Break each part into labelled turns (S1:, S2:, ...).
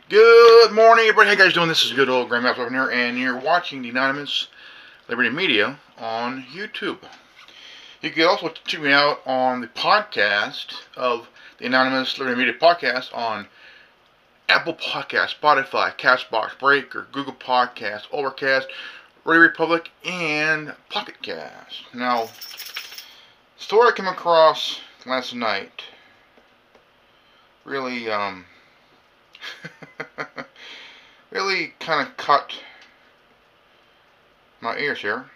S1: Good morning, everybody. How you guys doing? This is good old Grandmaster over here, and you're watching the Anonymous Liberty Media on YouTube. You can also check me out on the podcast of the Anonymous Liberty Media podcast on Apple Podcasts, Spotify, Castbox, Breaker, Google Podcasts, Overcast, Radio Republic, and Pocket Cast. Now, story I came across last night really, really kind of cut my ears here.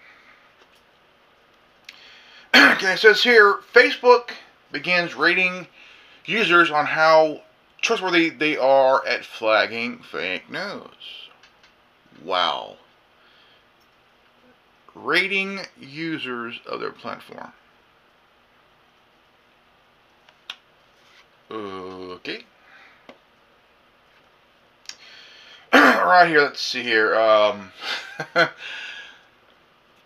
S1: Okay, it says here, Facebook begins rating users on how trustworthy they are at flagging fake news. Wow. Rating users of their platform. Okay. Right here, let's see here.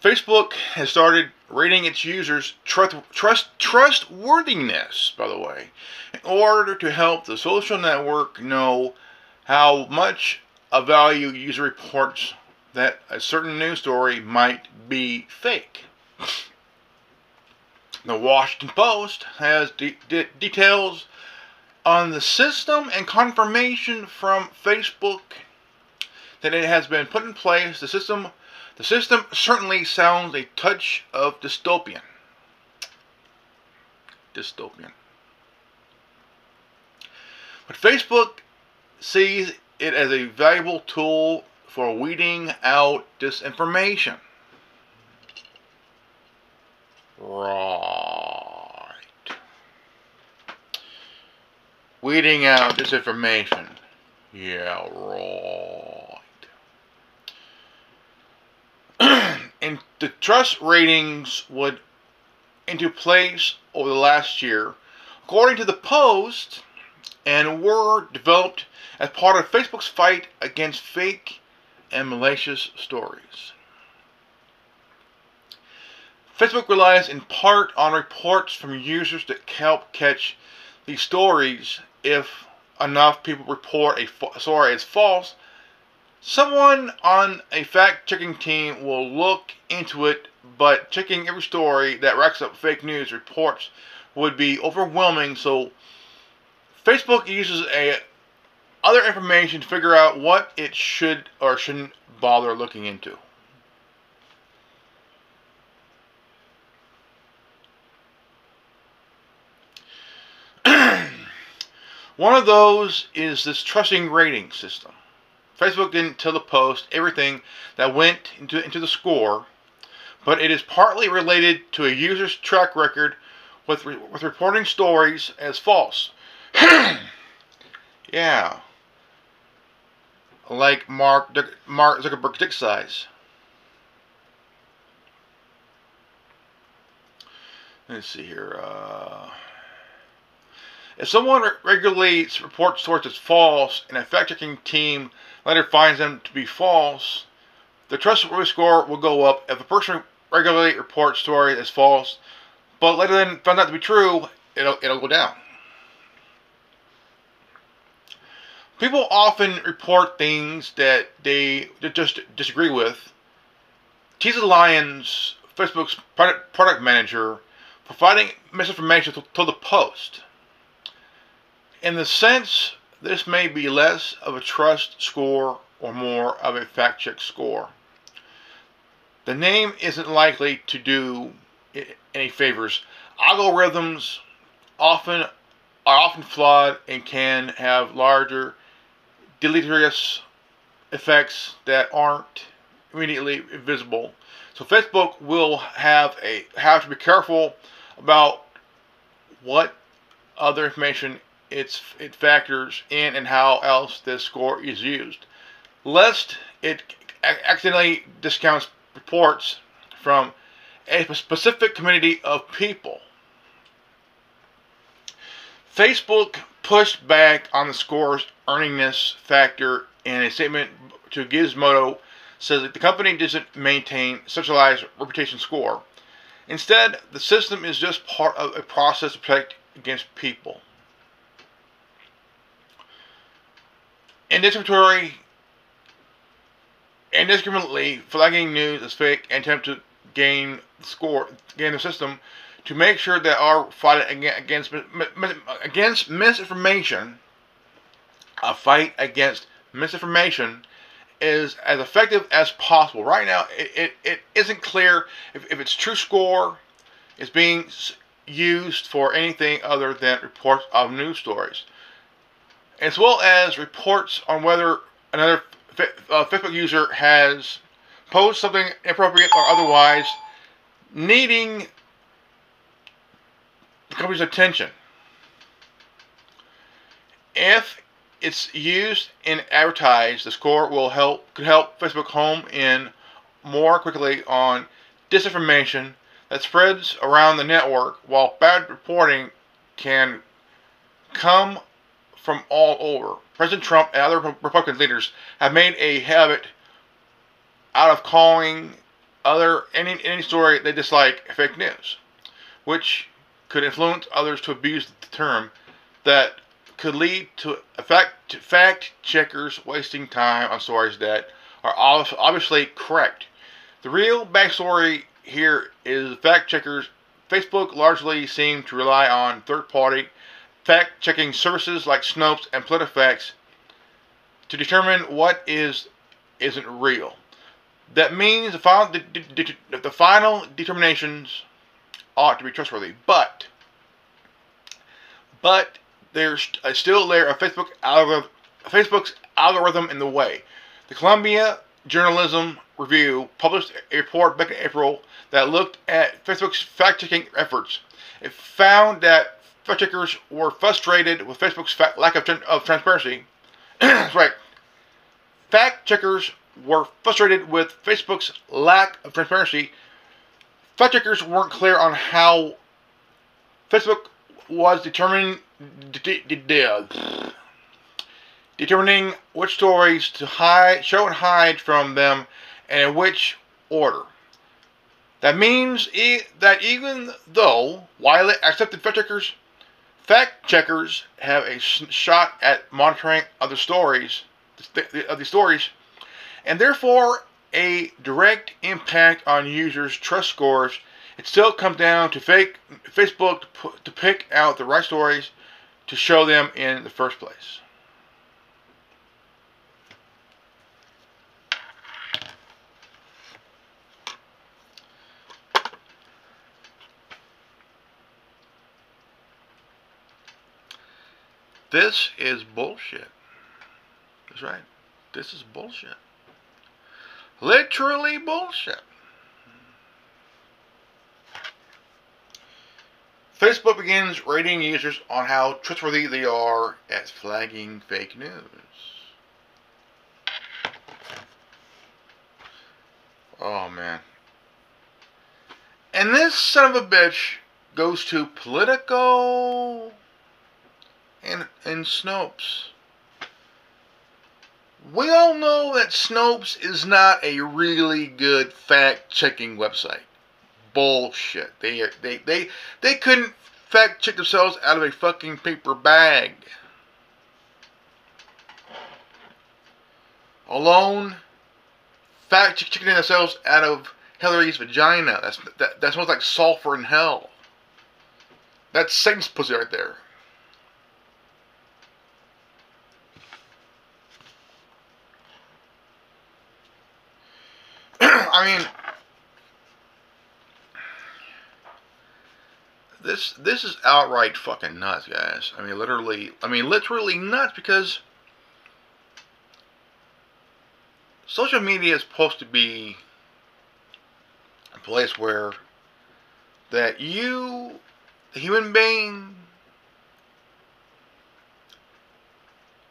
S1: Facebook has started rating its users' trustworthiness, by the way, in order to help the social network know how much of value user reports that a certain news story might be fake. The Washington Post has details on the system and confirmation from Facebook that it has been put in place. The system certainly sounds a touch of dystopian. But Facebook sees it as a valuable tool for weeding out disinformation. Right. Weeding out disinformation. Yeah, right. And the trust ratings would into place over the last year, according to the Post, and were developed as part of Facebook's fight against fake and malicious stories. Facebook relies in part on reports from users that help catch these stories. If enough people report a story as false, someone on a fact-checking team will look into it, but checking every story that racks up fake news reports would be overwhelming, so Facebook uses other information to figure out what it should or shouldn't bother looking into. One of those is this trusting rating system. Facebook didn't tell the Post everything that went into the score, but it is partly related to a user's track record with reporting stories as false. Yeah. Like Mark Zuckerberg's dick size. Let's see here. If someone regularly reports stories as false and a fact-checking team later finds them to be false, the trustworthy score will go up. If a person regularly reports stories as false, but later then found out to be true, it'll go down. People often report things that they just disagree with. Tisa Lyons, Facebook's product manager, providing misinformation to the Post. In the sense, this may be less of a trust score or more of a fact-check score. The name isn't likely to do any favors. Algorithms are often flawed and can have larger deleterious effects that aren't immediately visible. So Facebook will have to be careful about what other information it factors in and how else this score is used, lest it accidentally discounts reports from a specific community of people. Facebook pushed back on the score's earningness factor in a statement to Gizmodo. Says that the company doesn't maintain centralized reputation score. Instead, the system is just part of a process to protect against people. indiscriminately flagging news as fake and attempt to gain the system to make sure that our fight against misinformation, a fight against misinformation, is as effective as possible. Right now, it isn't clear if its true score is being used for anything other than reports of news stories, as well as reports on whether another Facebook user has posted something inappropriate or otherwise needing the company's attention. If it's used and advertised, the score could help Facebook home in more quickly on disinformation that spreads around the network, while bad reporting can come from all over. President Trump and other Republican leaders have made a habit out of calling any story they dislike fake news, which could influence others to abuse the term that could lead to fact checkers wasting time on stories that are obviously correct. The real backstory here is fact checkers. Facebook largely seem to rely on third-party fact-checking services like Snopes and PolitiFacts to determine what isn't real. That means the final determinations ought to be trustworthy, but there's still a layer of Facebook's algorithm in the way. The Columbia Journalism Review published a report back in April that looked at Facebook's fact-checking efforts. It found that fact-checkers were frustrated with Facebook's lack of transparency. That's right. Fact-checkers were frustrated with Facebook's lack of transparency. Fact-checkers weren't clear on how Facebook was determining which stories to show and hide from them, and in which order. That means that even though widely accepted fact checkers have a shot at monitoring other stories, and therefore a direct impact on users' trust scores, it still comes down to Facebook to pick out the right stories to show them in the first place. This is bullshit. That's right. This is bullshit. Literally bullshit. Facebook begins rating users on how trustworthy they are at flagging fake news. Oh, man. And this son of a bitch goes to Politico and Snopes. We all know that Snopes is not a really good fact-checking website. Bullshit. They couldn't fact check themselves out of a fucking paper bag. Alone, fact checking themselves out of Hillary's vagina. That smells like sulfur in hell. That's Satan's pussy right there. I mean, this is outright fucking nuts, guys. I mean, literally nuts, because social media is supposed to be a place where that you, the human being,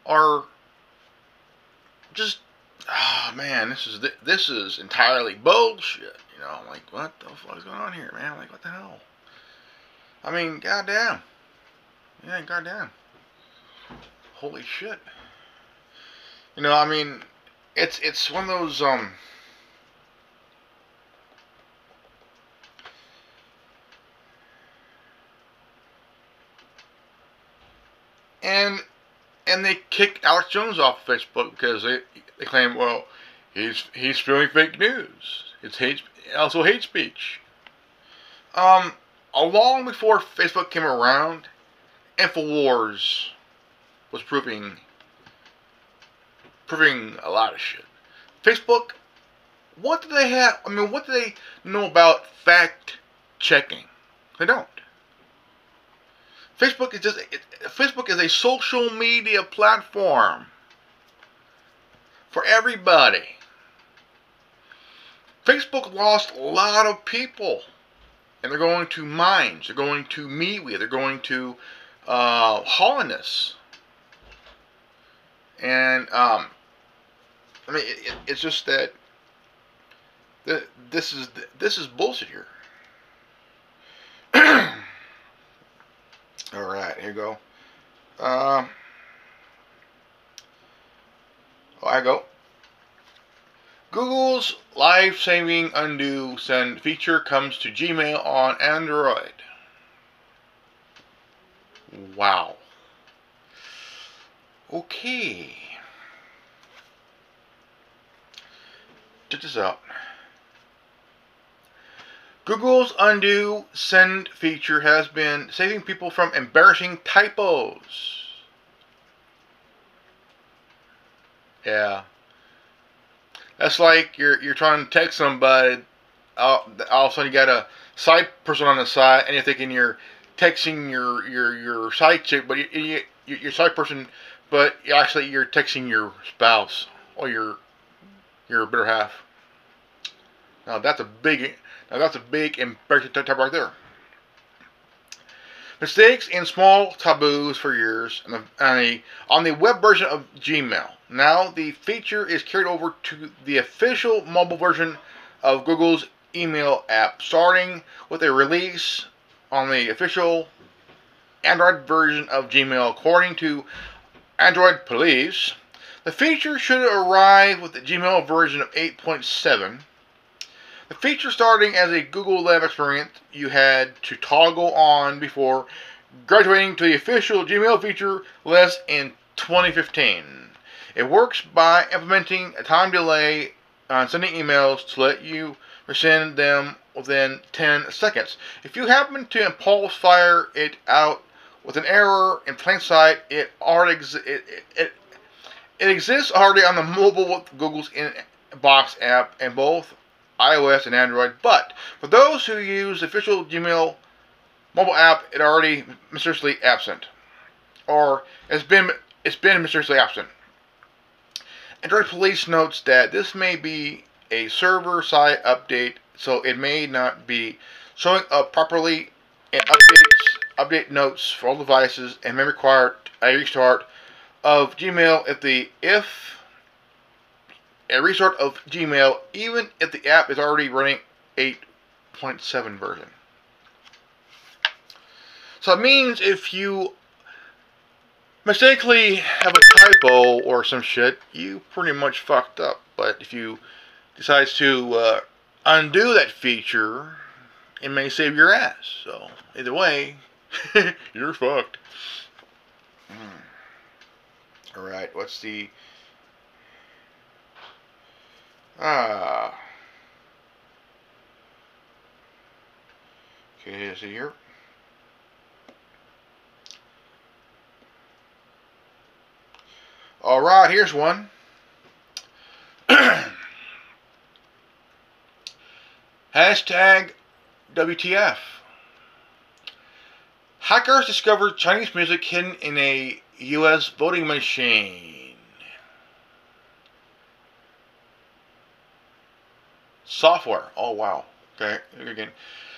S1: are just, oh man, this is entirely bullshit. You know, I'm like, what the fuck is going on here, man? I'm like, what the hell? I mean, goddamn. Yeah, goddamn. Holy shit. You know, I mean, it's one of those and and they kicked Alex Jones off of Facebook because they claim, well, he's spewing fake news. It's also hate speech. Long before Facebook came around, InfoWars was proving a lot of shit. Facebook, what do they have? I mean, what do they know about fact checking? They don't. Facebook is a social media platform for everybody. Facebook lost a lot of people, and they're going to mines. They're going to MeWe. They're going to Coolness. And I mean, it's just that this is bullshit here. All right, here you go. I go. Google's life-saving undo send feature comes to Gmail on Android. Wow. Okay. Check this out. Google's undo send feature has been saving people from embarrassing typos. Yeah. That's like you're trying to text somebody, all of a sudden you got a side person on the side, and you're thinking you're texting your side chick, but your side person, but actually you're texting your spouse or your better half. Now that's a big embarrassing type right there. Mistakes and small taboos for years on the web version of Gmail. Now the feature is carried over to the official mobile version of Google's email app, starting with a release on the official Android version of Gmail. According to Android Police, the feature should arrive with the Gmail version of 8.7. The feature, starting as a Google Lab experience you had to toggle on before graduating to the official Gmail feature list in 2015. It works by implementing a time delay on sending emails to let you resend them within 10 seconds. If you happen to impulse fire it out with an error in plain sight, it exists already on the mobile with Google's Inbox app and both iOS and Android, but for those who use the official Gmail mobile app, it already mysteriously absent, or it's been mysteriously absent. Android Police notes that this may be a server-side update, so it may not be showing up properly in update notes for all devices, and may require a restart of Gmail a restart of Gmail, even if the app is already running 8.7 version. So it means if you mistakenly have a typo or some shit, you pretty much fucked up. But if you decide to undo that feature, it may save your ass. So either way, you're fucked. Alright, what's the... Okay, is it here? Alright, here's one. Hashtag WTF. Hackers discovered Chinese music hidden in a U.S. voting machine. Software. Oh wow. Okay. Again.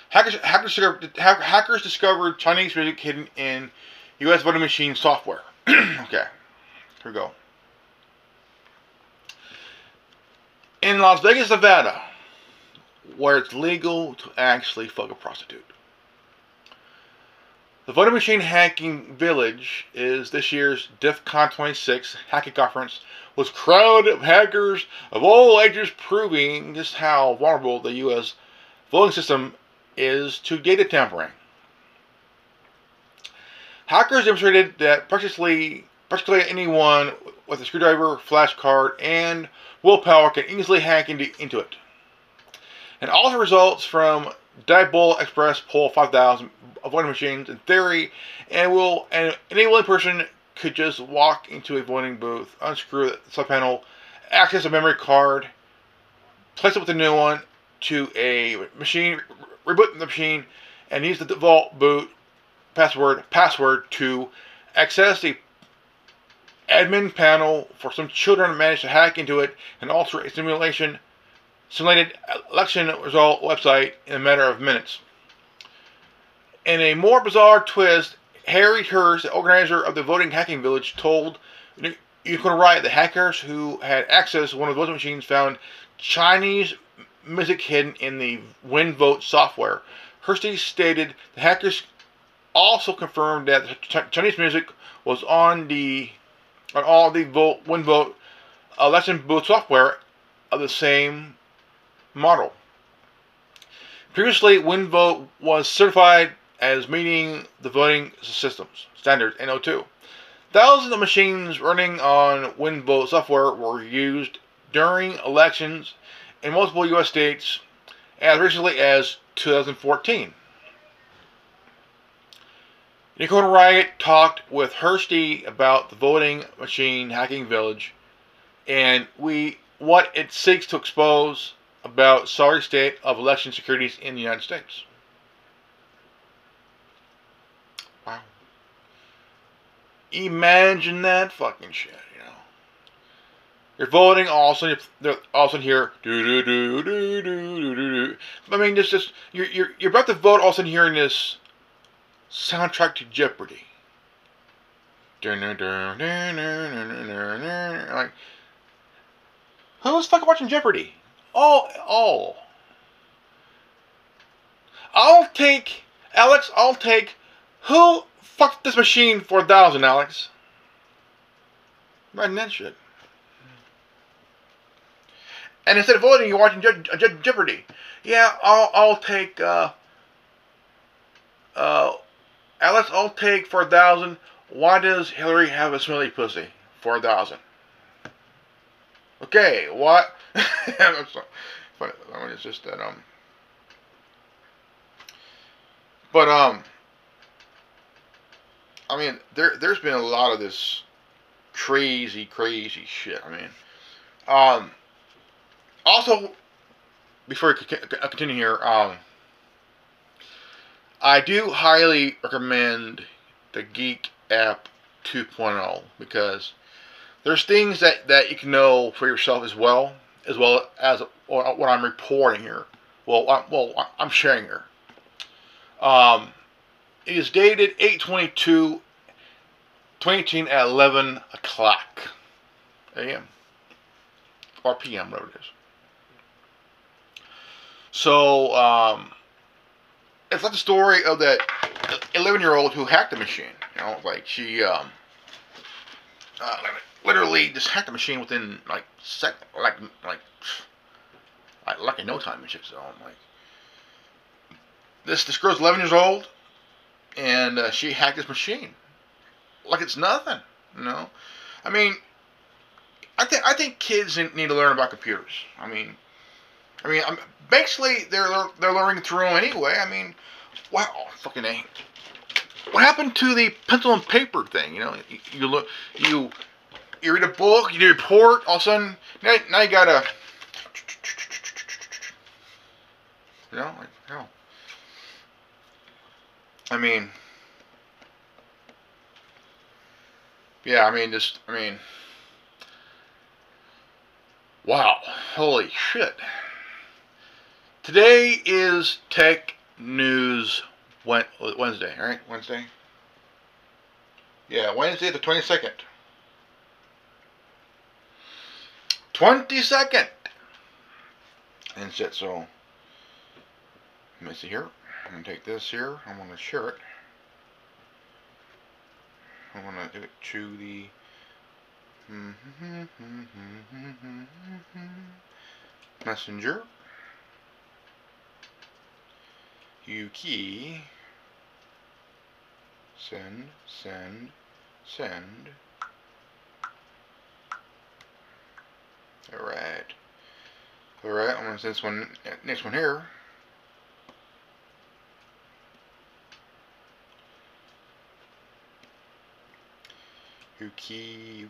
S1: Hackers discovered Chinese music hidden in U.S. voting machine software. Okay. Here we go. In Las Vegas, Nevada, where it's legal to actually fuck a prostitute, the voting machine hacking village is this year's DEF CON 26 hacking conference was crowded of hackers of all ages, proving just how vulnerable the U.S. voting system is to data tampering. Hackers demonstrated that preciously Practically anyone with a screwdriver, flash card, and willpower can easily hack into it. And all the results from Diebold Express Poll 5000 voting machines in theory, and any willing person could just walk into a voting booth, unscrew the sub panel, access a memory card, place it with a new one to a machine, reboot the machine, and use the default boot password to access the admin panel for some children to manage to hack into it and alter a simulated election result website in a matter of minutes. In a more bizarre twist, Harry Hurst, the organizer of the voting hacking village, told Ukraine Riot the hackers who had access to one of the voting machines found Chinese music hidden in the WinVote software. Hursty stated the hackers also confirmed that the Chinese music was on all the WinVote election booth software of the same model. Previously, WinVote was certified as meeting the voting systems standards in 2002. Thousands of machines running on WinVote software were used during elections in multiple U.S. states as recently as 2014. Nicole Riot talked with Hursty about the voting machine hacking village and what it seeks to expose about sorry state of election securities in the United States. Wow. Imagine that fucking shit, you know. You're voting, all of a sudden here, do do do do do do do. I mean, just you're about to vote, all of a sudden hearing this soundtrack to Jeopardy. Like, who's fucking watching Jeopardy? Oh. I'll take who fucked this machine for 1,000, Alex? Imagine that shit. And instead of voting, you're watching Jeopardy. Yeah, I'll take Alex, I'll take for 1,000. Why does Hillary have a smelly pussy for 1,000? Okay, what? That's so funny. I mean, it's just that But I mean, there's been a lot of this crazy shit. I mean, also before we continue here, I do highly recommend the Geek app 2.0 because there's things that you can know for yourself as well as what I'm reporting here. I'm sharing here. It is dated 8/22/2018 at 11 o'clock a.m. or p.m. whatever it is. So it's like the story of that 11-year-old who hacked the machine. You know, like she literally just hacked the machine within like in no time and shit. So I'm like, this girl's 11 years old, and she hacked this machine like it's nothing. You know, I mean, I think kids need to learn about computers. I mean, basically they're learning through them anyway. I mean, wow, fucking A. What happened to the pencil and paper thing? You know, you read a book, you do a report, all of a sudden now you gotta, you know, like hell. I mean, yeah, wow, holy shit. Today is Tech News Wednesday, right? Wednesday? Yeah, Wednesday the 22nd. 22nd! And shit, so, let me see here. I'm going to take this here. I'm going to share it. I'm going to do it to the Messenger. Yuki. Send. Alright, I'm going to send this one, next one here. Yuki.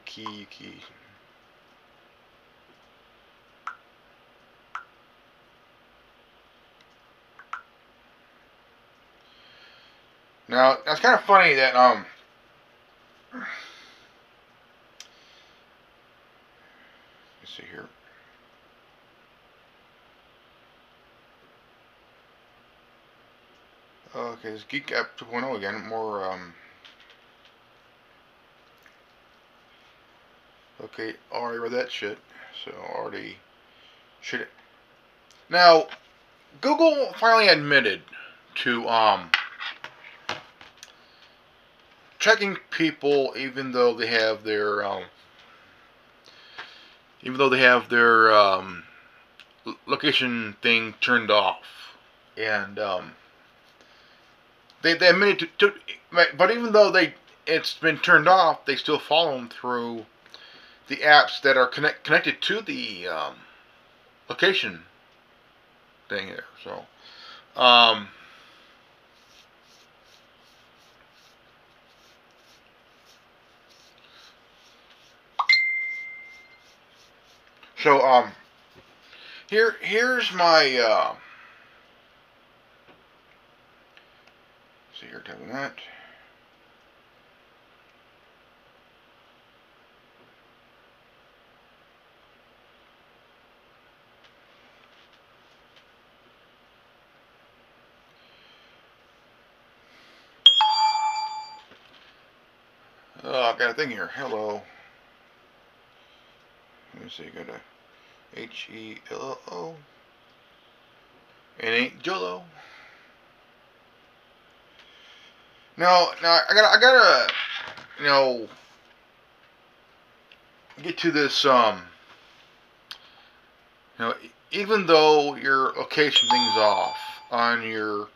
S1: Now, that's kind of funny that, let's see here. Okay, this Geek App 2.0 again, more, okay, already read that shit, so already should. Now, Google finally admitted to, checking people even though they have their, location thing turned off, and they admitted to, but even though it's been turned off, they still follow them through the apps that are connected to the location thing there. So, um, so here's my see here, typing that. Oh, I got a thing here. Hello. Let me see. Go to HELLO. It ain't Jolo. Now I gotta, get to this. Even though your location thing's off on your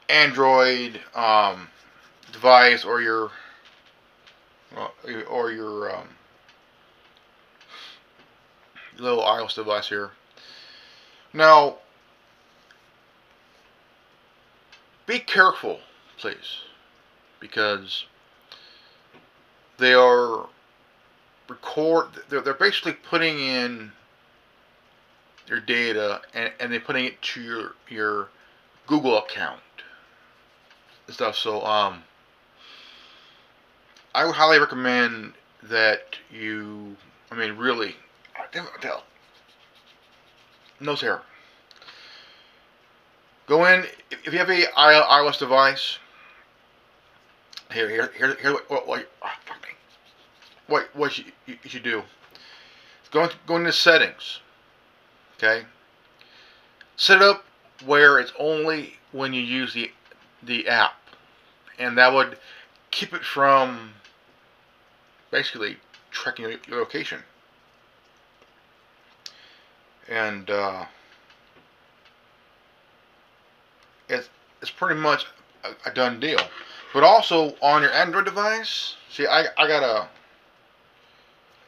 S1: Android device or your little iOS device here. Now, be careful, please, because they are they're basically putting in your data and they're putting it to your Google account and stuff. So I would highly recommend that you, really, damn it, nose hair. Go in, if you have a iOS device, here, what you should do. Go into settings, okay? Set it up where it's only when you use the app, and that would keep it from basically tracking your location. And it's pretty much a done deal. But also on your Android device, see, I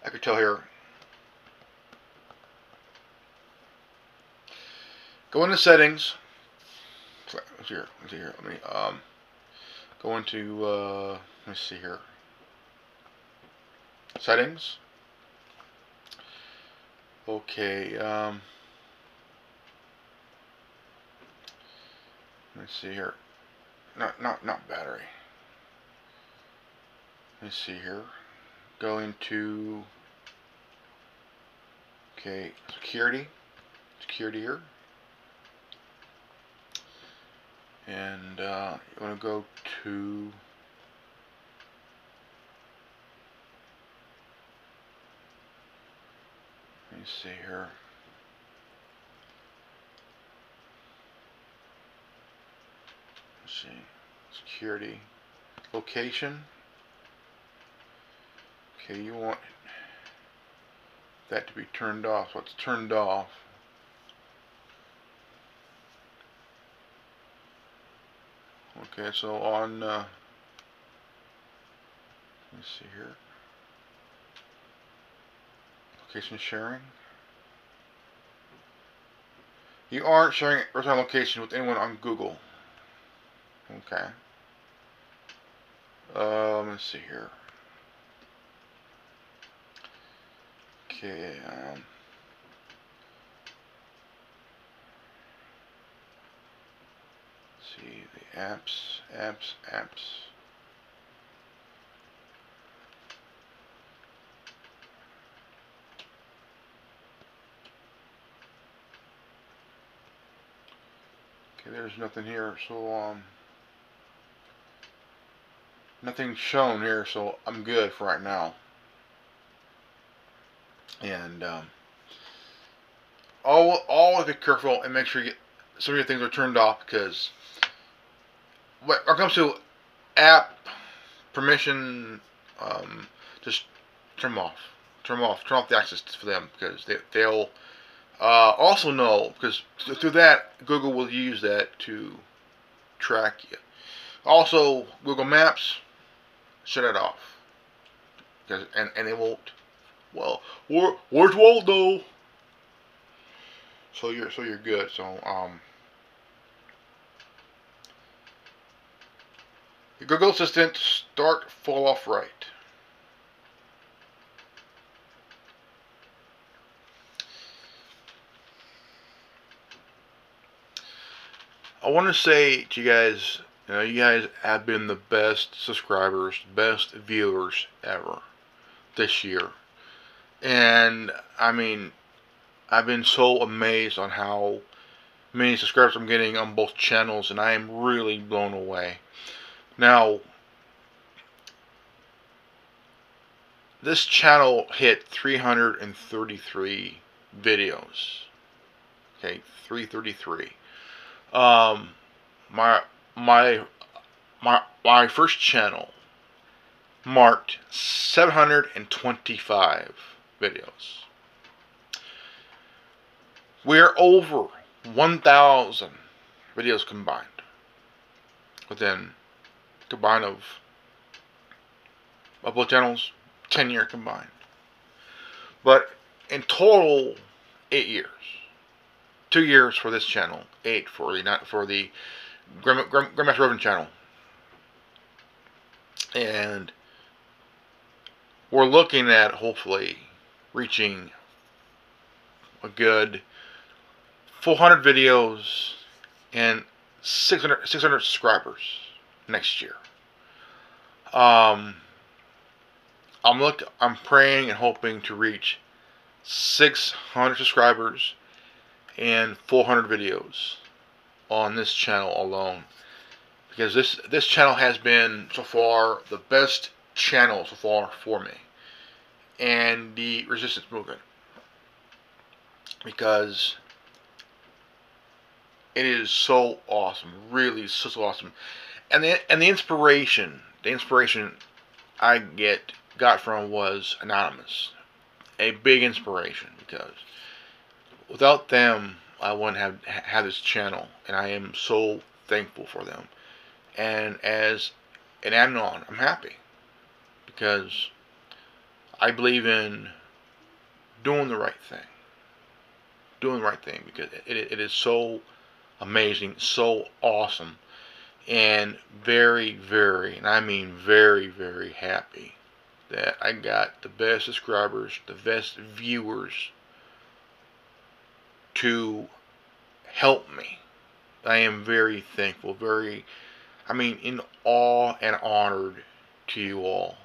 S1: could tell here. Go into settings. Let's see here. Let me go into let me see here. Settings. Okay. Let's see here. Not battery. Let's see here. Go into security here, and you want to go to let me see here. Let's see, security, location. Okay, you want that to be turned off. So it's turned off. Okay, so on let's see here. Location sharing. You aren't sharing real-time location with anyone on Google. Okay. Let's see here. Okay. See the apps. Okay, there's nothing here, so nothing shown here, so I'm good for right now. And always be careful and make sure some of your things are turned off, because when it comes to app permission, just turn them off. Turn them off. Turn off the access for them, because they'll also know, because through that Google will use that to track you. Also, Google Maps, shut it off, because and it won't. Well, where's Waldo? So you're good. So your Google Assistant, start full off right. I want to say to you guys, you guys have been the best subscribers, best viewers ever this year. And I mean, I've been so amazed on how many subscribers I'm getting on both channels, and I am really blown away. Now, this channel hit 333 videos. Okay, 333. My my my first channel marked 725 videos. We're over 1,000 videos combined within combined of both channels, 10-year combined. But in total, 8 years. 2 years for this channel, 8 for the Grandmaster Roving channel. And we're looking at hopefully reaching a good 400 videos and 600 subscribers next year. I'm praying and hoping to reach 600 subscribers and 400 videos on this channel alone, because this channel has been so far the best channel so far for me and the resistance movement, because it is so awesome, really so awesome. And the inspiration I got from was anonymous, a big inspiration, because without them I wouldn't have had this channel, and I am so thankful for them. And as an anon, I'm happy, because I believe in doing the right thing, because it is so amazing, so awesome, and very, very, and I mean very, very happy that I got the best subscribers, the best viewers to help me. I am very thankful, in awe and honored to you all.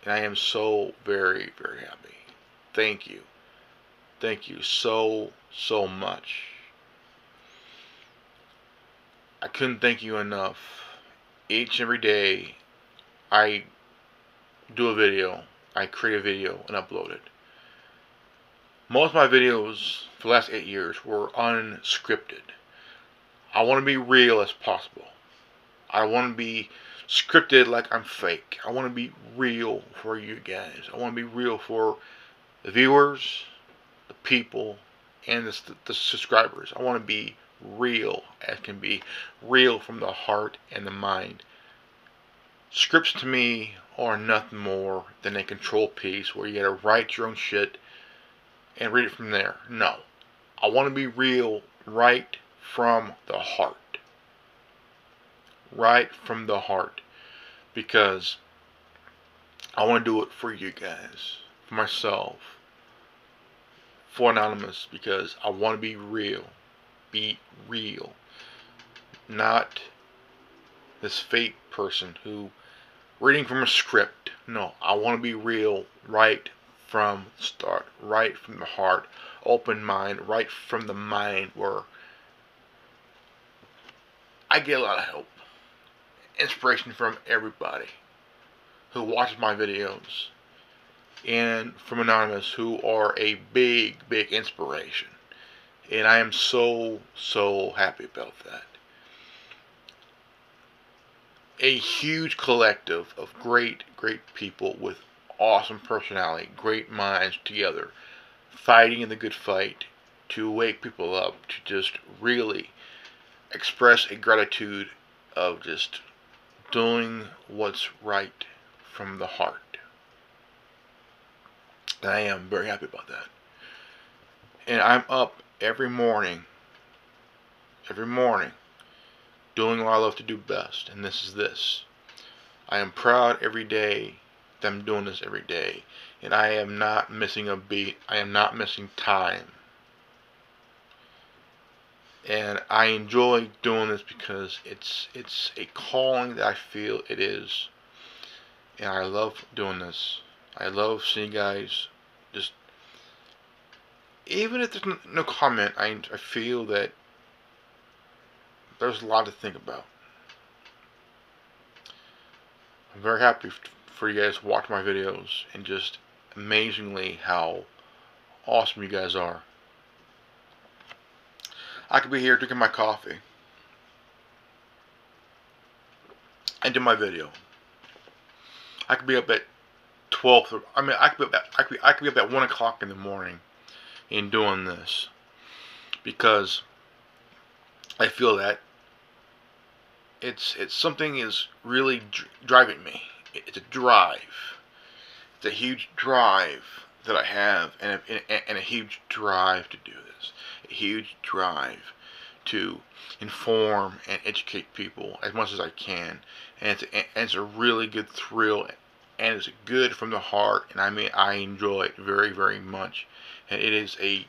S1: And I am so very, very happy. Thank you. Thank you so, so much. I couldn't thank you enough. Each and every day I do a video, I create a video and upload it. Most of my videos for the last 8 years were unscripted. I want to be real as possible. I want to be scripted like I'm fake. I want to be real for you guys. I want to be real for the viewers, the people, and the subscribers. I want to be real as can be, real from the heart and the mind. Scripts to me are nothing more than a control piece where you gotta write your own shit and read it from there. No, I want to be real right from the heart. Right from the heart. Because I want to do it for you guys. For myself. For Anonymous. Because I want to be real. Be real. Not this fake person who reading from a script. No, I want to be real right from the start, right from the heart, open mind, right from the mind where I get a lot of help, inspiration from everybody who watches my videos, and from Anonymous, who are a big, big inspiration. And I am so, so happy about that. A huge collective of great, great people with awesome personality, great minds together, fighting in the good fight to wake people up, to just really express a gratitude of just doing what's right from the heart. And I am very happy about that. And I'm up every morning, doing what I love to do best, and this is this. I am proud every day that I'm doing this every day, and I am not missing a beat. I am not missing time. And I enjoy doing this because it's a calling that I feel it is. And I love doing this. I love seeing guys just, even if there's no comment, I feel that there's a lot to think about. I'm very happy for you guys to watch my videos, and just amazingly how awesome you guys are. I could be here drinking my coffee and do my video. I could be up at 12. I mean, I could be up at 1 o'clock in the morning and doing this, because I feel that it's something is really driving me. It's a drive. It's a huge drive that I have, and a huge drive to do this. A huge drive to inform and educate people as much as I can, and it's a really good thrill, and it's good from the heart, and I mean, I enjoy it very, very much, and it is a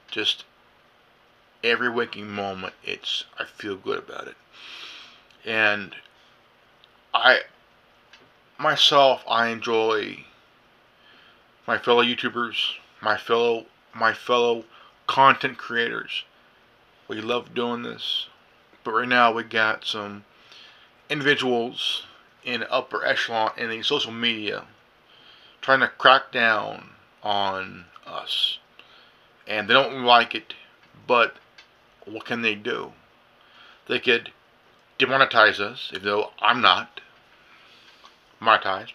S1: just every waking moment. I feel good about it. And I enjoy my fellow YouTubers, my fellow content creators. We love doing this, but right now we got some individuals in upper echelon in the social media trying to crack down on us, and they don't like it, but what can they do? They could demonetize us, even though I'm not monetized.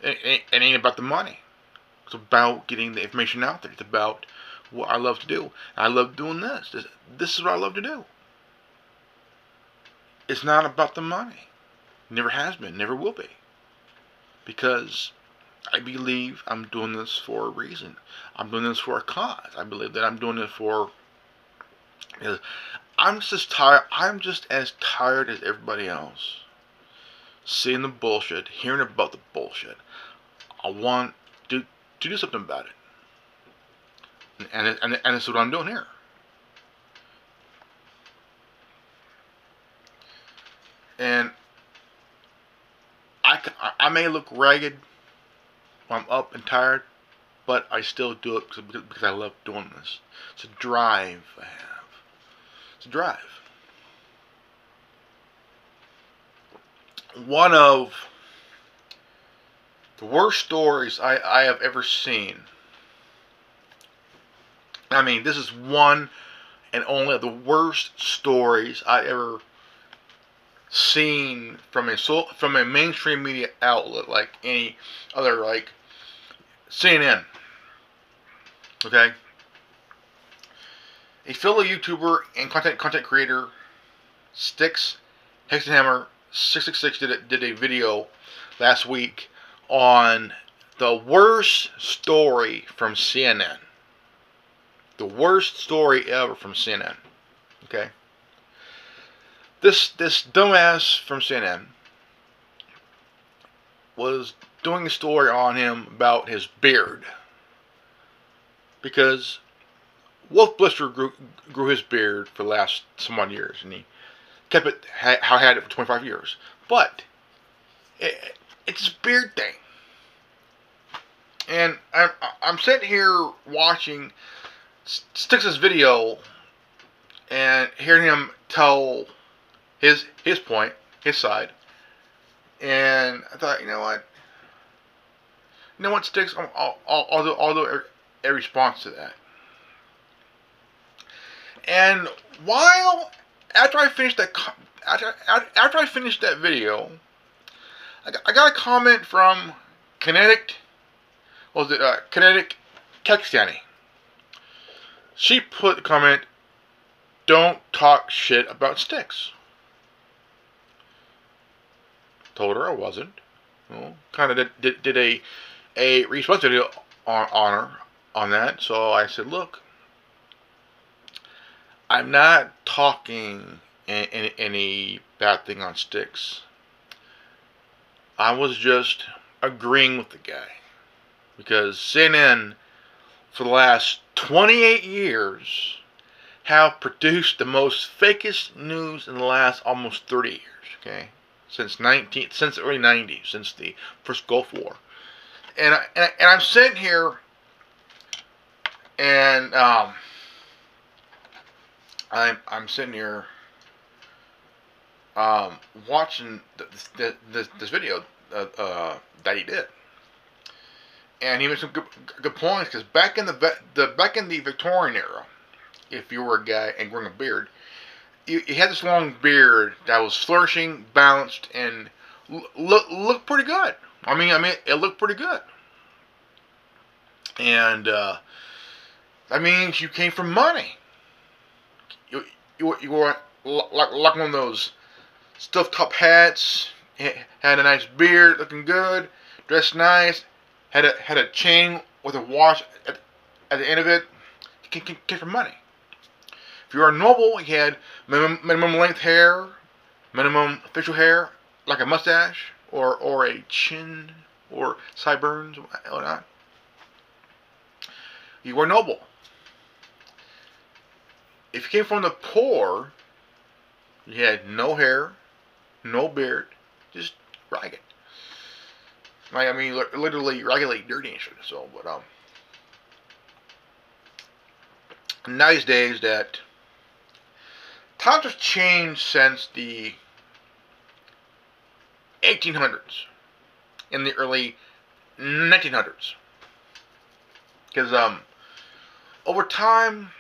S1: It ain't about the money. It's about getting the information out there. It's about what I love to do. I love doing this. This is what I love to do. It's not about the money. Never has been. Never will be. Because I believe I'm doing this for a reason. I'm doing this for a cause. I believe that I'm doing it for... I'm just as tired as everybody else. Seeing the bullshit, hearing about the bullshit. I want to do something about it. And that's what I'm doing here. And I may look ragged when I'm up and tired, but I still do it because I love doing this. It's a drive I have. It's a drive. One of the worst stories I have ever seen. I mean, this is one and only of the worst stories I ever seen from a mainstream media outlet like any other, like CNN. Okay? A fellow YouTuber and content creator, Sticks Hexenhammer 666 did a video last week on the worst story from CNN. the worst story ever from CNN. Okay. This dumbass from CNN was doing a story on him about his beard, because Wolf Blister grew his beard for the last some odd years, and he kept it how had it for 25 years. But it's a beard thing, and I'm sitting here watching Styx's video and hearing him tell his point, his side, and I thought, you know what, Styx, I'll do a response to that. And while after I finished that video, I got a comment from Kinetic Kekstani. She put the comment, "Don't talk shit about Styx." Told her I wasn't. Well, kind of did a response video on her on that. So I said, look, I'm not talking any bad thing on Styx. I was just agreeing with the guy, because CNN for the last 28 years have produced the most fakest news in the last almost 30 years. Okay, since the early 90s, since the first Gulf War, and I'm sitting here and I'm sitting here watching this video that he did, and he made some good points, because back in the Victorian era, if you were a guy and growing a beard, you had this long beard that was flourishing, balanced, and looked pretty good. I mean, it looked pretty good, and that means you came from money. You were like one of those stuffed top hats, had a nice beard, looking good, dressed nice, had a chain with a watch at the end of it. You came from money. If you were a noble, you had minimum length hair, minimum facial hair, like a mustache or a chin or sideburns or not. You were noble. If you came from the poor, you had no hair, no beard, just ragged. Like, literally raggedly dirty and shit. So, but nowadays that times have changed since the 1800s, in the early 1900s, because over time,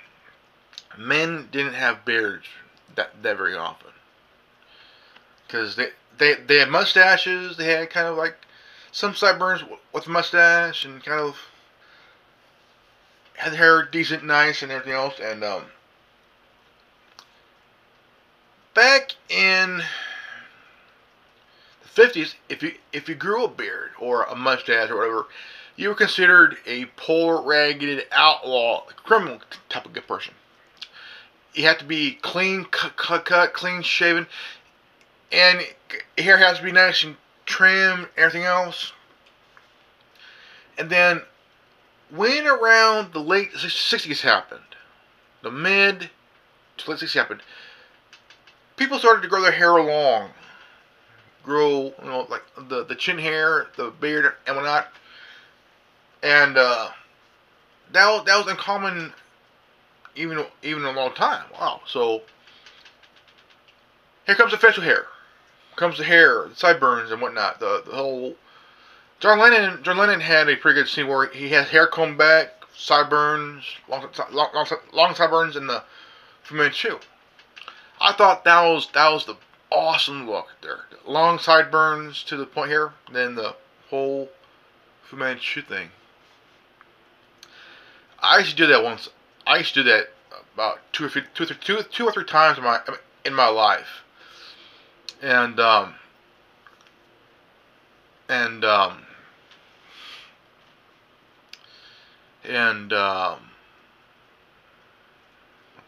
S1: men didn't have beards that very often, because they had mustaches. They had kind of like some sideburns with a mustache, and kind of had hair decent, nice, and everything else. And back in the 50s, if you grew a beard or a mustache or whatever, you were considered a poor, ragged outlaw, criminal type of good person. You have to be clean cut, clean shaven, and hair has to be nice and trim, everything else. And then when around the late 60s happened, the mid to late 60s happened, people started to grow their hair long, grow, like the chin hair, the beard, and whatnot. And that was uncommon even a long time. Wow. So here comes the facial hair, comes the hair, the sideburns and whatnot. The whole John Lennon had a pretty good scene where he had hair combed back, sideburns, long sideburns, and the Fu Manchu. I thought that was the awesome look there. Long sideburns to the point here, then the whole Fu Manchu thing. I used to do that once. I used to do that about two or three times in my life, and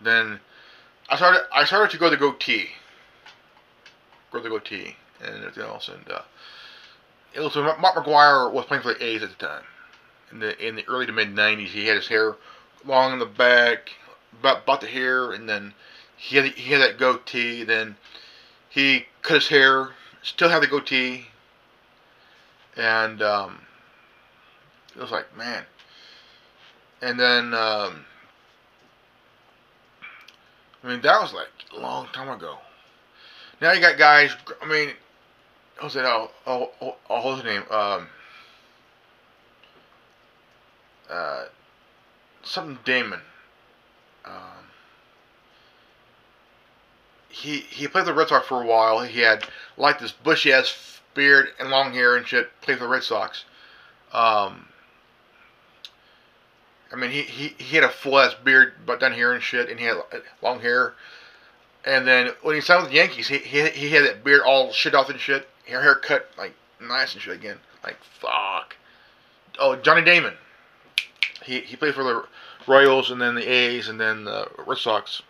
S1: then I started to go the goatee. Grow the goatee and everything else. And it was when Mark McGuire was playing for the A's at the time. In the early to mid '90s, he had his hair long in the back, about the hair, and then he had that goatee. Then he cut his hair, still had the goatee, and it was like, man. And then I mean, that was like a long time ago. Now you got guys. I mean, what's it? What's his name? Something Damon. He played for the Red Sox for a while. He had like this bushy ass beard and long hair and shit. Played for the Red Sox. I mean, he had a full ass beard, but down here and shit, and he had long hair. And then when he signed with the Yankees, he had that beard all shit off and shit. Hair cut like nice and shit again. Like fuck. Oh, Johnny Damon. He played for the Royals and then the A's and then the Red Sox.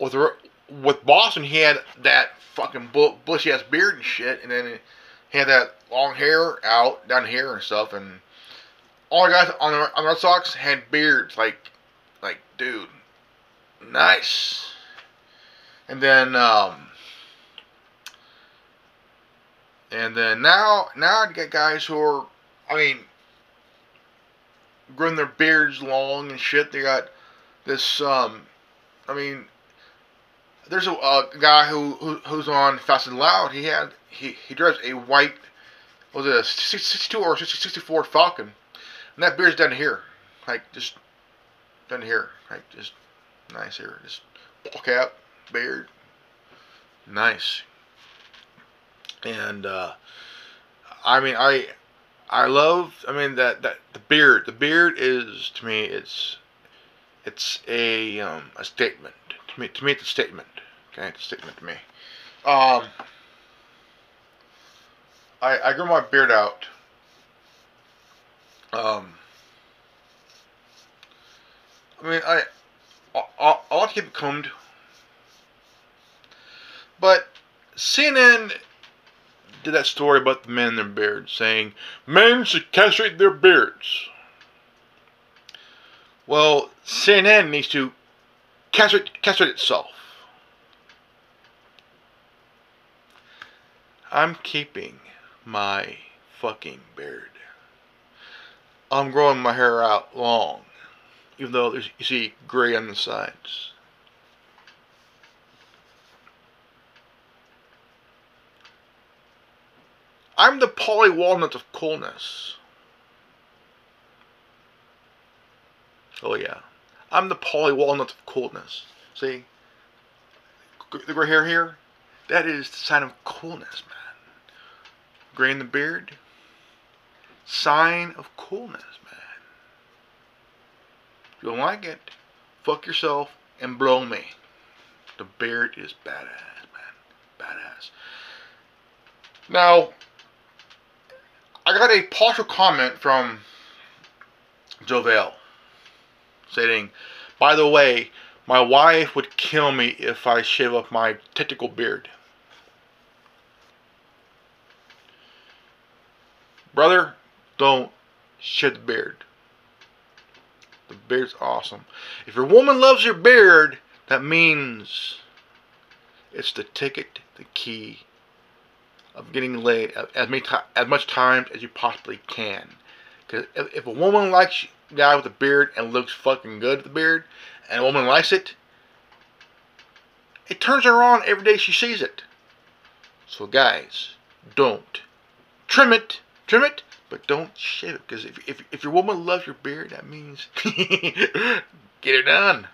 S1: With Boston, he had that fucking bushy ass beard and shit, and then he had that long hair out down here and stuff. And all the guys on the Red Sox had beards, like dude, nice. And then now you get guys who are, I mean, growing their beards long and shit. They got this, I mean, there's a guy who's on Fast and Loud. He drives a white, was it a 62 or 64 Falcon, and that beard's down here, like just down here, like just nice here, just ball cap, beard, nice. And I mean, I love, I mean, that the beard is, to me, it's a statement. To me it's a statement. Okay, it's a statement to me. I grew my beard out. I mean, I like to keep it combed, but CNN did that story about the men and their beards, saying men should castrate their beards. Well, CNN needs to castrate itself. I'm keeping my fucking beard. I'm growing my hair out long, even though you see gray on the sides. I'm the poly walnut of coolness. Oh yeah, I'm the poly walnut of coolness. See, the gray hair here, that is the sign of coolness, man. Gray in the beard, sign of coolness, man. If you don't like it, fuck yourself and blow me. The beard is badass, man, badass. Now, I got a partial comment from Jovel stating, by the way, my wife would kill me if I shave off my tentacle beard. Brother, don't shave the beard. The beard's awesome. If your woman loves your beard, that means it's the ticket, the key of getting laid as much time as you possibly can. Because if a woman likes a guy with a beard and looks fucking good with the beard, and a woman likes it, it turns her on every day she sees it. So guys, don't trim it, but don't shave it. Because if your woman loves your beard, that means get it done.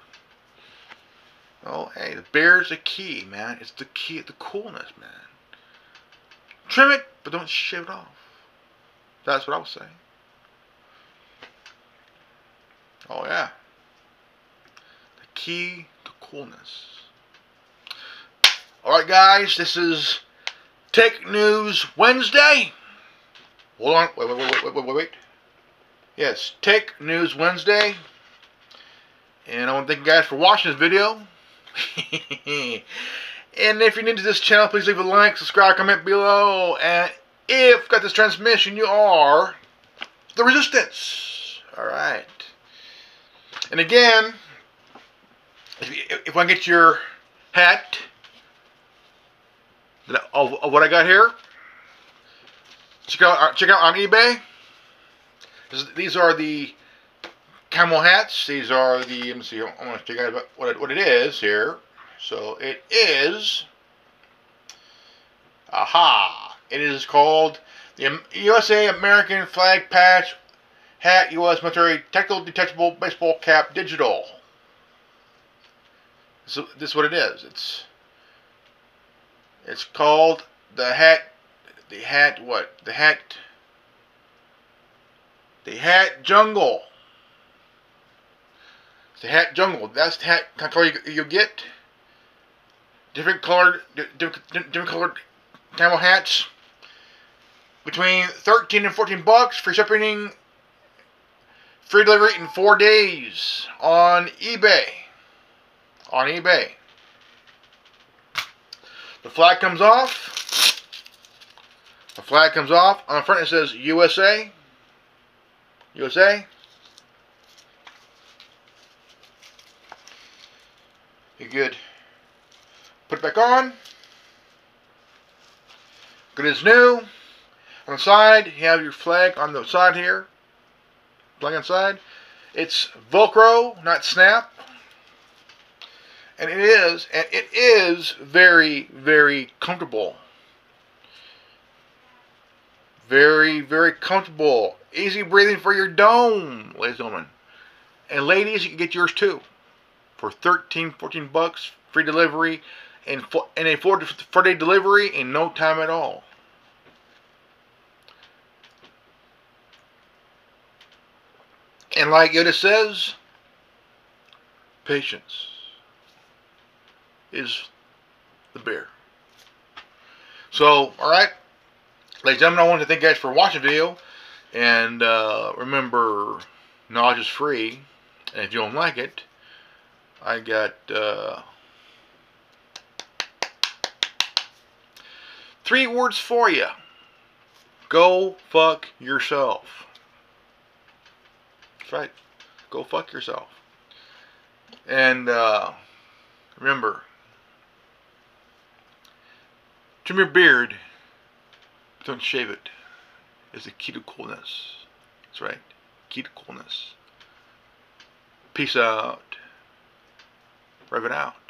S1: Oh, hey, the beard's the key, man. It's the key to coolness, man. Trim it, but don't shave it off. That's what I was saying. Oh yeah. The key to coolness. Alright guys, this is Tech News Wednesday. Hold on, wait. Yes, Tech News Wednesday. And I want to thank you guys for watching this video. And if you're new to this channel, please leave a like, subscribe, comment below. And if you got this transmission, you are the Resistance. Alright. And again, if I get your hat of what I got here, check out on eBay. These are the camel hats. These are the, let me see, I want to check out what it is here. So it is, it is called the USA American Flag Patch Hat U.S. Military Tactical Detachable Baseball Cap Digital. So this is what it is. It's called the hat jungle. It's the hat jungle. That's the hat color you get. Different colored camel hats. Between $13 and $14. Free shipping. Free delivery in 4 days on eBay. The flag comes off. On the front it says USA. USA. You're good. Put it back on. Good as new. On the side, you have your flag on the side here. Flag on the side. It's Velcro, not snap. And it is very, very comfortable. Very, very comfortable. Easy breathing for your dome, ladies and gentlemen. And ladies, you can get yours too. For $13, $14, free delivery, and a 4-day delivery in no time at all. And like Yoda says, patience is the bear. So, alright, ladies and gentlemen, I want to thank you guys for watching the video. And remember, knowledge is free. And if you don't like it, I got 3 words for you. Go fuck yourself. That's right. Go fuck yourself. And remember, trim your beard, but don't shave it. It's the key to coolness. That's right. Key to coolness. Peace out. Rev it out.